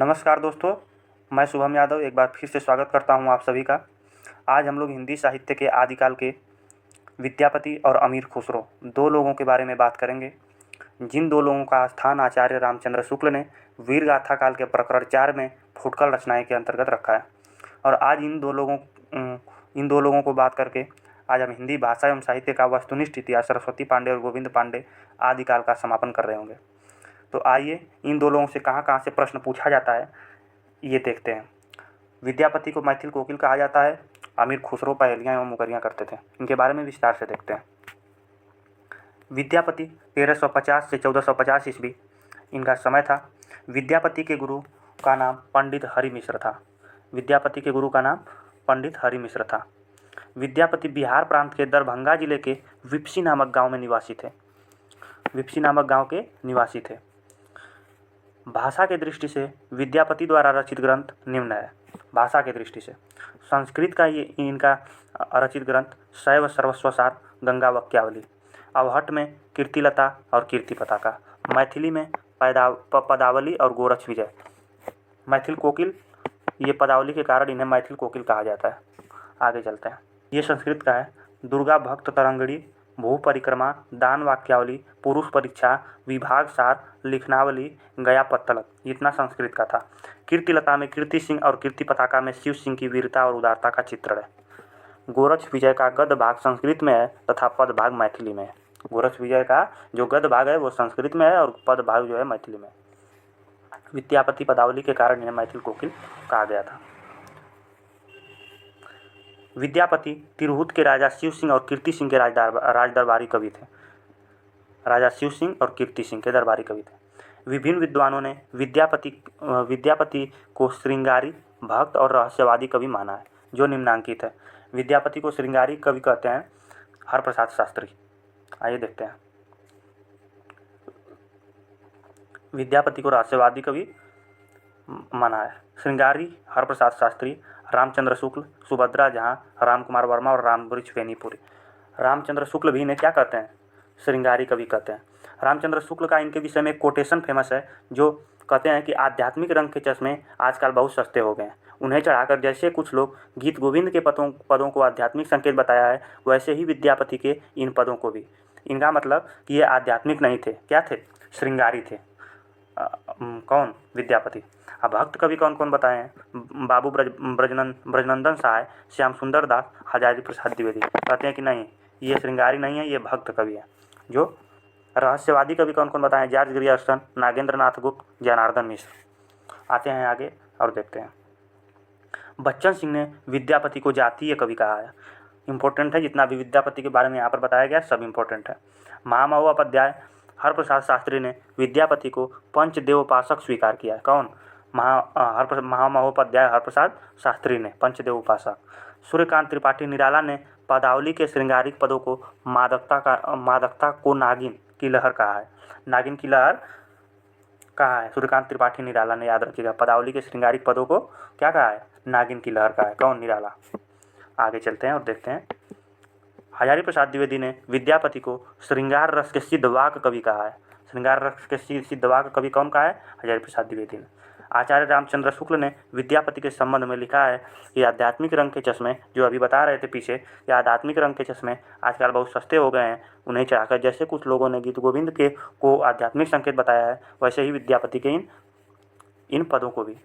नमस्कार दोस्तों, मैं शुभम यादव एक बार फिर से स्वागत करता हूं आप सभी का। आज हम लोग हिंदी साहित्य के आदिकाल के विद्यापति और अमीर खुसरो दो लोगों के बारे में बात करेंगे, जिन दो लोगों का स्थान आचार्य रामचंद्र शुक्ल ने वीर गाथा काल के प्रकरण 4 में फुटकल रचनाएँ के अंतर्गत रखा है। और आज इन दो लोगों को बात करके आज हम हिंदी भाषा एवं साहित्य का वस्तुनिष्ठ इतिहास सरस्वती पांडे और गोविंद पांडे आदिकाल का समापन कर रहे होंगे। तो आइए इन दो लोगों से कहाँ कहाँ से प्रश्न पूछा जाता है ये देखते हैं। विद्यापति को मैथिल कोकिल कहा जाता है। अमीर खुसरो पहेलियाँ एवं मुकरियाँ करते थे। इनके बारे में विस्तार से देखते हैं। विद्यापति 1350 से 1450 ईस्वी इनका समय था। विद्यापति के गुरु का नाम पंडित हरि मिश्र था। विद्यापति के गुरु का नाम पंडित हरि मिश्र था। विद्यापति बिहार प्रांत के दरभंगा जिले के विप्सी नामक गांव में निवासी थे। विप्सी नामक गांव के निवासी थे। भाषा के दृष्टि से विद्यापति द्वारा रचित ग्रंथ निम्न है। भाषा के दृष्टि से संस्कृत का ये इनका रचित ग्रंथ शैव सर्वस्वसार, गंगा वाक्यावली। अवहट में कीर्तिलता और कीर्ति पताका। मैथिली में पदावली और गोरक्ष विजय। मैथिल कोकिल, ये पदावली के कारण इन्हें मैथिल कोकिल कहा जाता है। आगे चलते हैं। ये संस्कृत का है। दुर्गा भक्त तरंगड़ी, भू परिक्रमा, दान वाक्यावली, पुरुष परीक्षा, विभाग सार, लिखनावली, गया पत्तलक, इतना संस्कृत का था। कीर्तिलता में कीर्ति सिंह और कीर्ति पताका में शिव सिंह की वीरता और उदारता का चित्रण है। गोरक्ष विजय का गद्य भाग संस्कृत में है तथा पद भाग मैथिली में है। गोरक्ष विजय का जो गद्य भाग है वो संस्कृत में है और पद भाग जो है मैथिली में। विद्यापति पदावली के कारण इन्हें मैथिल कोकिल कहा गया था। विद्यापति तिरहुत के राजा शिव सिंह और कीर्ति सिंह के राज दरबारी कवि थे। राजा शिव सिंह और कीर्ति सिंह के दरबारी कवि थे। विभिन्न विद्वानों ने विद्यापति को श्रृंगारी, भक्त और रहस्यवादी कवि माना है, जो निम्नांकित है। विद्यापति को श्रृंगारी कवि कहते हैं हरप्रसाद शास्त्री। आइए देखते हैं। विद्यापति को रहस्यवादी कवि माना है श्रृंगारी, हरप्रसाद शास्त्री, रामचंद्र शुक्ल, सुभद्रा जहाँ, रामकुमार वर्मा और रामवृक्ष बेनीपुरी। रामचंद्र शुक्ल भी इन्हें क्या कहते हैं? श्रृंगारी कवि कहते हैं। रामचंद्र शुक्ल का इनके विषय में एक कोटेशन फेमस है, जो कहते हैं कि आध्यात्मिक रंग के चश्मे आजकल बहुत सस्ते हो गए हैं। उन्हें चढ़ाकर जैसे कुछ लोग गीत गोविंद के पदों को आध्यात्मिक संकेत बताया है, वैसे ही विद्यापति के इन पदों को भी। इनका मतलब कि ये आध्यात्मिक नहीं थे, क्या थे? श्रृंगारी थे। कौन? विद्यापति। अब भक्त कवि कौन कौन बताए हैं? बाबू ब्रजनंदन सहाय, श्याम सुंदर दास, हजारी प्रसाद द्विवेदी। कहते हैं कि नहीं, ये श्रृंगारी नहीं है, ये भक्त कवि है। जो रहस्यवादी कवि कौन कौन बताए? जॉर्ज ग्रियर्सन, नागेंद्र नाथ गुप्त, जनार्दन मिश्र। आते हैं आगे और देखते हैं। बच्चन सिंह ने विद्यापति को जातीय कवि कहा है। इंपॉर्टेंट है, जितना भी विद्यापति के बारे में यहाँ पर बताया गया सब इंपॉर्टेंट है। महामहोपाध्याय हरप्रसाद शास्त्री ने विद्यापति को पंचदेवोपासक स्वीकार किया है। कौन? महामहोपाध्याय हरप्रसाद शास्त्री ने पंचदेव उपासक। सूर्यकांत त्रिपाठी निराला ने पदावली के श्रृंगारिक पदों को मादकता को नागिन की लहर कहा है। नागिन की लहर कहा है सूर्यकांत त्रिपाठी निराला ने, याद रखिएगा। पदावली के श्रृंगारिक पदों को क्या कहा है? नागिन की लहर कहा है। कौन? निराला। आगे चलते हैं और देखते हैं। हजारी प्रसाद द्विवेदी ने विद्यापति को श्रृंगार रस के सिद्ध वाक कवि कहा है। श्रृंगार रस के सिद्ध वाक कवि कौन कहा है? हजारी प्रसाद द्विवेदी ने। आचार्य रामचंद्र शुक्ल ने विद्यापति के संबंध में लिखा है कि आध्यात्मिक रंग के चश्मे, जो अभी बता रहे थे पीछे, ये आध्यात्मिक रंग के चश्मे आजकल बहुत सस्ते हो गए हैं। उन्हें चढ़ाकर जैसे कुछ लोगों ने गीत गोविंद के को आध्यात्मिक संकेत बताया है, वैसे ही विद्यापति के इन पदों को भी।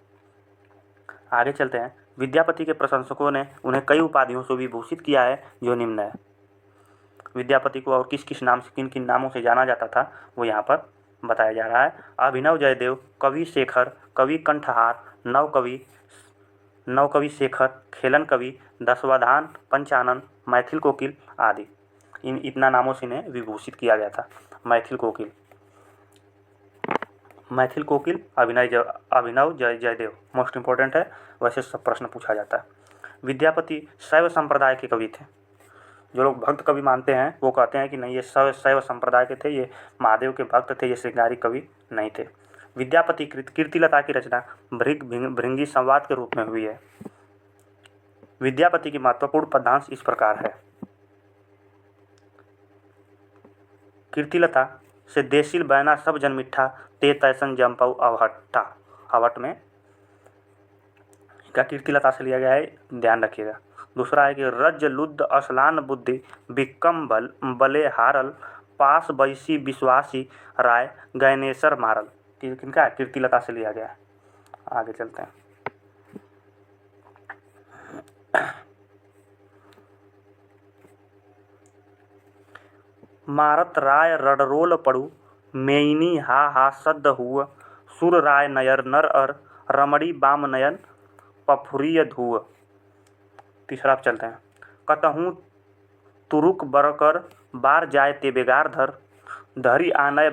आगे चलते हैं। विद्यापति के प्रशंसकों ने उन्हें कई उपाधियों से विभूषित किया है, जो निम्न है। विद्यापति को और किस किस नाम से, किन किन नामों से जाना जाता था, वो यहाँ पर बताया जा रहा है। अभिनव जयदेव, कवि शेखर, कवि कंठहार, नव कवि शेखर, खेलन कवि, दशवधान, पंचानन, मैथिल कोकिल आदि। इतना नामों से इन्हें विभूषित किया गया था। मैथिल कोकिल, अभिनव जयदेव मोस्ट इंपॉर्टेंट है, वैसे सब प्रश्न पूछा जाता है। विद्यापति शैव संप्रदाय के कवि थे। जो लोग भक्त कवि मानते हैं वो कहते हैं कि नहीं, ये शैव संप्रदाय के थे, ये महादेव के भक्त थे, ये श्रृंगारी कवि नहीं थे। विद्यापति कीर्तिलता की रचना भृंगी संवाद के रूप में हुई है। विद्यापति की महत्वपूर्ण पदांश इस प्रकार है। कीर्तिलता से देसिल बैना सब जन मिठा, ते तैसन जमपऊ अवहट्ठा। अवट में का कीर्तिलता से लिया गया है, ध्यान रखिएगा। दूसरा है कि रज लुद्ध असलान बुद्धि बिक्कम बले हारल पास बैसी विश्वासी राय गैनेसर मारल। किनका है? कीर्तिलता से लिया गया है। आगे चलते हैं। मारत राय रडरोल पड़ू मेइनी हा हा सद्द हुआ सुर राय नयर नर अर रमणी बाम नयन पफुरिय धुआ। तीसरा पे चलते हैं। कतहूँ तुरुक बरकर बार जाए ते बेगार धर धरी आनय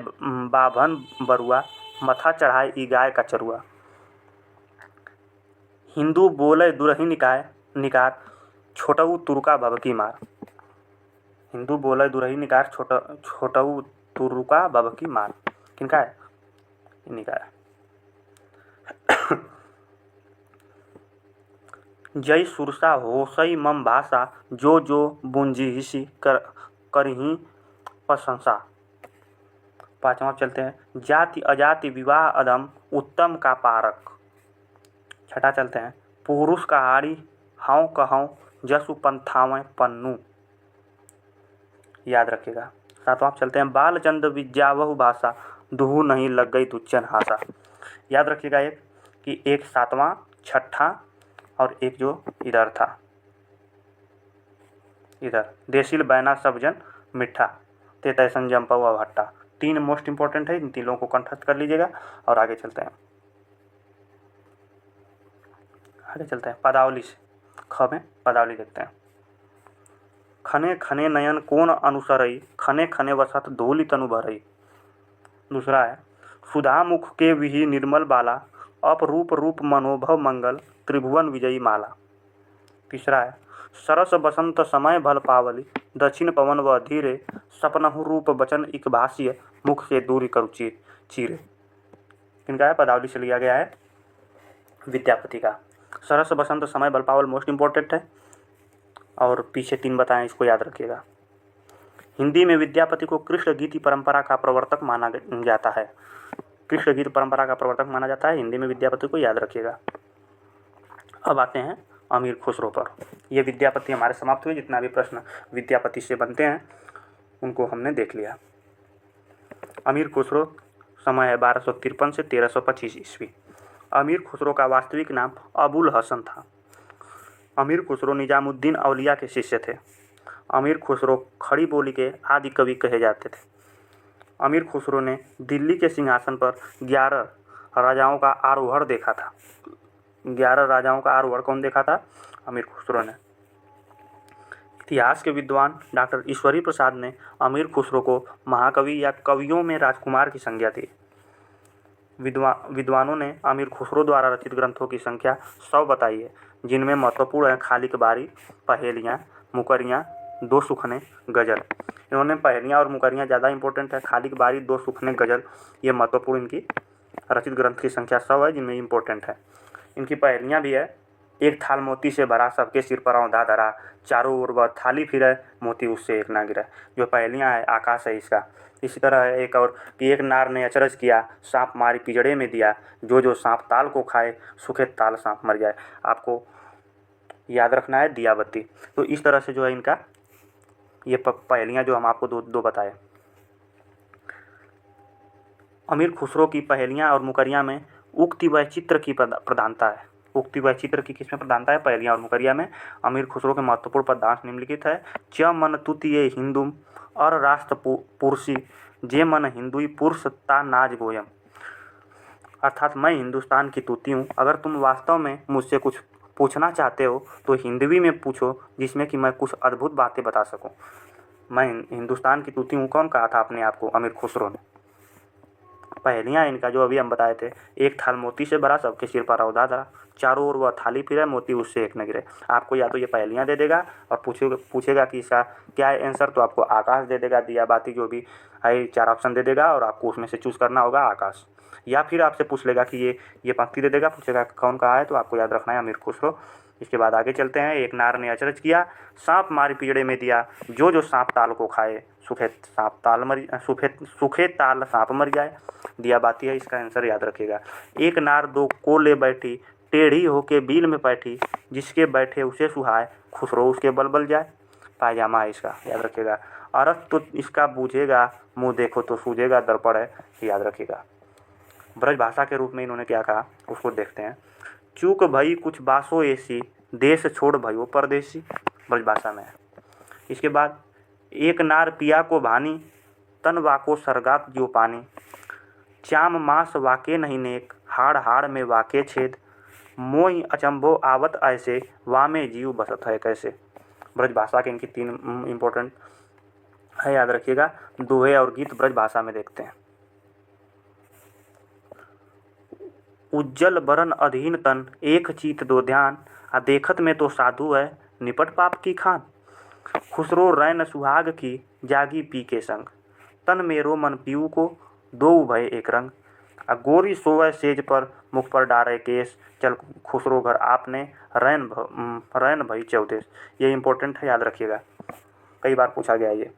बाभन बरुआ मथा चढ़ाए ई गाय का चरुआ। हिंदू बोले दुरही निकार छोटऊ तुरुका भभकी मार। हिंदू बोले दुरही निकार छोटऊ तुरुका भभकी मार। किनका है? इन्हीं का है। जय सुरसा होसई मम भाषा जो जो बुंजिहिसी करही प्रशंसा। पांचवा चलते हैं। जाति अजाति विवाह अदम उत्तम का पारक। छठा चलते हैं। पुरुष कहाड़ी हाउ कहूँ जसु पंथावें पन्नू। याद रखिएगा। सातवां चलते हैं। बालचंद विद्यावहु भाषा दुहु नहीं लग गई तुच्चन हासा। याद रखिएगा एक कि एक सातवां, छठा और एक जो इधर था, इधर देसिल बैना सबजन मिठा ते तैसन जम्पवा भट्टा। तीन मोस्ट इंपॉर्टेंट है, इन तीनों को कंठस्थ कर लीजिएगा। और आगे चलते हैं। पदावली से ख में पदावली देखते हैं। खने खने नयन कोन अनुसरई खने खने वसत धूलि तनु भरई। दूसरा है। सुधा मुख के विहि निर्मल बाला अपरूप रूप मनोभव मंगल त्रिभुवन विजयी माला। तीसरा है। सरस बसंत समय भल पावली दक्षिण पवन व धीरे सपनहु रूप बचन इक भाष्य मुख से दूरी करु चीरे। किनका है? पदावली से लिया गया है, विद्यापति का। सरस बसंत समय बल पावल मोस्ट इंपॉर्टेंट है, और पीछे तीन बताएं, इसको याद रखिएगा। हिंदी में विद्यापति को कृष्ण गीति परंपरा का प्रवर्तक माना जाता है। कृष्ण गीत परंपरा का प्रवर्तक माना जाता है हिंदी में विद्यापति को, याद रखिएगा। अब आते हैं अमीर खुसरो पर। ये विद्यापति हमारे समाप्त हुए। जितना भी प्रश्न विद्यापति से बनते हैं उनको हमने देख लिया। अमीर खुसरो समय है 1253 से 1325 ईस्वी। अमीर खुसरो का वास्तविक नाम अबुल हसन था। अमीर खुसरो निजामुद्दीन औलिया के शिष्य थे। अमीर खुसरो खड़ी बोली के आदि कवि कहे जाते थे। अमीर खुसरो ने दिल्ली के सिंहासन पर 11 राजाओं का आरोहण देखा था। 11 राजाओं का आरोहण कौन देखा था? अमीर खुसरो ने। इतिहास के विद्वान डॉक्टर ईश्वरी प्रसाद ने अमीर खुसरो को महाकवि या कवियों में राजकुमार की संज्ञा दी। विद्वानों ने अमीर खुसरो द्वारा रचित ग्रंथों की संख्या 100 बताई है, जिनमें महत्वपूर्ण है खालिक बारी, पहेलियाँ, मुकरियाँ, दो सुखने, गज़ल। इन्होंने पहेलियाँ और मुकरियाँ ज़्यादा इंपॉर्टेंट है। खालिक बारी, दो सुखने, गज़ल ये महत्वपूर्ण इनकी रचित ग्रंथ की संख्या 100 है, जिनमें इंपॉर्टेंट है। इनकी पहेलियाँ भी है। एक थाल मोती से भरा सबके सिर पर औंधा धरा चारों ओर वह थाली फिरे मोती उससे एक ना गिरा। जो पहेलियाँ है आकाश है इसका। इसी तरह है एक और कि एक नार ने अचरज किया सांप मारी पिंजड़े में दिया जो जो सांप ताल को खाए सूखे ताल सांप मर जाए। आपको याद रखना है दिया बत्ती। तो इस तरह से जो है इनका ये पहेलियाँ जो हम आपको दो बताए। अमीर खुसरो की पहेलियाँ और मुकरियाँ में उक्ति व चित्र की प्रधानता है। उक्ति व चित्र की किसमें प्रधानता है? पहेलियाँ और मुकरिया में। अमीर खुसरो के महत्वपूर्ण पदांश निम्नलिखित है। च मन तुतीय हिंदुम और राष्ट्र पुरुषी जे मन हिंदुई पुरुष ता नाज गोयम। अर्थात मैं हिंदुस्तान की तूती हूँ, अगर तुम वास्तव में मुझसे कुछ पूछना चाहते हो तो हिंदवी में पूछो जिसमें कि मैं कुछ अद्भुत बातें बता सकूँ। मैं हिंदुस्तान की तूती हूँ कौन कहा था अपने आप को? अमीर खुसरो ने। पहेलियाँ इनका जो अभी हम बताए थे, एक थाल मोती से भरा सबके सिर पर औंधा धरा चारों ओर वह थाली फिरे मोती उससे एक न गिरे। आपको या तो ये पहेलियाँ दे देगा और पूछेगा कि इसका क्या है आंसर, तो आपको आकाश दे देगा, दिया बाती जो भी है 4 ऑप्शन दे देगा और आपको उसमें से चूज़ करना होगा आकाश। या फिर आपसे पूछ लेगा कि ये पंक्ति दे देगा, पूछेगा कौन कहा है, तो आपको याद रखना है अमीर खुसरो। इसके बाद आगे चलते हैं। एक नार ने अचरज किया सांप मारी पिंजड़े में दिया जो जो सांप ताल को खाए सूखे ताल सांप मर जाए। दिया बाती है इसका आंसर, याद रखिएगा। एक नार दो को ले बैठी टेढ़ी होके बील में बैठी, जिसके बैठे उसे सुहाए, खुसरो उसके बल बल जाए। पायजामा है इसका, याद रखिएगा। अरस तो इसका बूझेगा, मुँह देखो तो सूझेगा, दर्पण है, याद रखिएगा। ब्रज भाषा के रूप में इन्होंने क्या कहा उसको देखते हैं। चूक भई कुछ बासो ऐसी, देश छोड़ भयो परदेसी, ब्रज भाषा में है। इसके बाद एक नार पिया को भानी, तन वाको सरगात जो पानी, चाम मास वाके नहीं नेक, हाड़ हाड़ में वाके छेद, मोहि अचंभो आवत ऐसे, वामे जीव बसत है कैसे। ब्रज भाषा के इनकी 3 इम्पोर्टेंट है, याद रखिएगा। दोहे और गीत ब्रज भाषा में देखते हैं। उज्जल बरन अधीन तन, एक चीत दो ध्यान, आ देखत में तो साधु है, निपट पाप की खान। खुसरो रैन सुहाग की, जागी पी के संग, तन मेरो मन पीऊ को, दो भय एक रंग। गोरी सोवै सेज पर, मुख पर डारे केस, चल खुसरो घर आपने, रैन भई चौदेश। ये इंपॉर्टेंट है, याद रखिएगा, कई बार पूछा गया ये।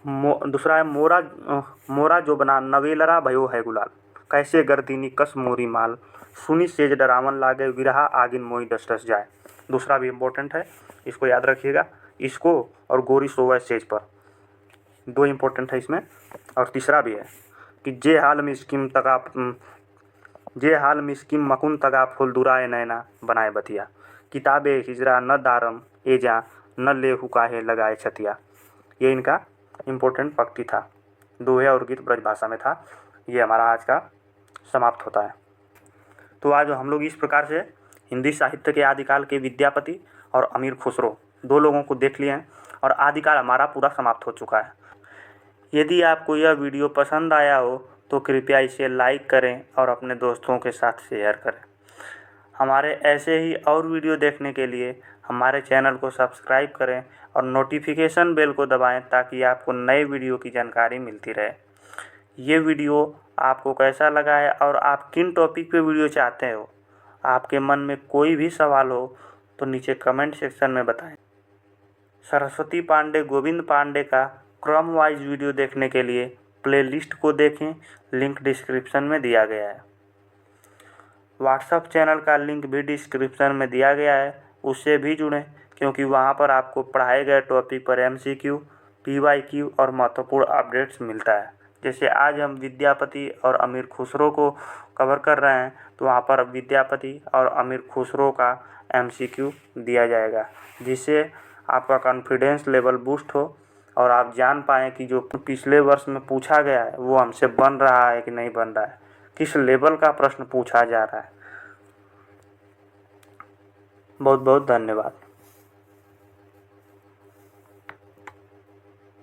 दूसरा है मोरा जो बना, नवेलरा भयो है गुलाल, कैसे गर्दीनी कस मोरी माल, सुनी सेज डरावन लागे, विरहा आगिन मोई डस डस जाए। दूसरा भी इम्पोर्टेंट है, इसको याद रखिएगा। इसको और गोरी सोवै सेज पर, 2 इम्पोर्टेंट है इसमें। और तीसरा भी है कि जे हाल मिस्किम मकुन तगा, फूल दुराए नैना बनाए बतिया, किताबे हिजरा न दारम एजा, न लेहु काहे लगाए छतिया। ये इनका इम्पोर्टेंट पंक्ति था। दोहे और गीत ब्रज भाषा में था। ये हमारा आज का समाप्त होता है। तो आज हम लोग इस प्रकार से हिंदी साहित्य के आदिकाल के विद्यापति और अमीर खुसरो 2 लोगों को देख लिए हैं और आदिकाल हमारा पूरा समाप्त हो चुका है। यदि आपको यह वीडियो पसंद आया हो तो कृपया इसे लाइक करें और अपने दोस्तों के साथ शेयर करें। हमारे ऐसे ही और वीडियो देखने के लिए हमारे चैनल को सब्सक्राइब करें और नोटिफिकेशन बेल को दबाएं, ताकि आपको नए वीडियो की जानकारी मिलती रहे। ये वीडियो आपको कैसा लगा है और आप किन टॉपिक पे वीडियो चाहते हो, आपके मन में कोई भी सवाल हो तो नीचे कमेंट सेक्शन में बताएं। सरस्वती पांडे, गोविंद पांडे का क्रम वाइज वीडियो देखने के लिए प्लेलिस्ट को देखें, लिंक डिस्क्रिप्शन में दिया गया है। व्हाट्सएप चैनल का लिंक भी डिस्क्रिप्शन में दिया गया है, उससे भी जुड़ें, क्योंकि वहाँ पर आपको पढ़ाए गए टॉपिक पर MCQ, PYQ और महत्वपूर्ण अपडेट्स मिलता है। जैसे आज हम विद्यापति और अमीर खुसरो को कवर कर रहे हैं, तो वहाँ पर विद्यापति और अमीर खुसरो का MCQ दिया जाएगा, जिससे आपका कॉन्फिडेंस लेवल बूस्ट हो और आप जान पाएँ कि जो पिछले वर्ष में पूछा गया है वो हमसे बन रहा है कि नहीं बन रहा है, किस लेवल का प्रश्न पूछा जा रहा है। बहुत बहुत धन्यवाद।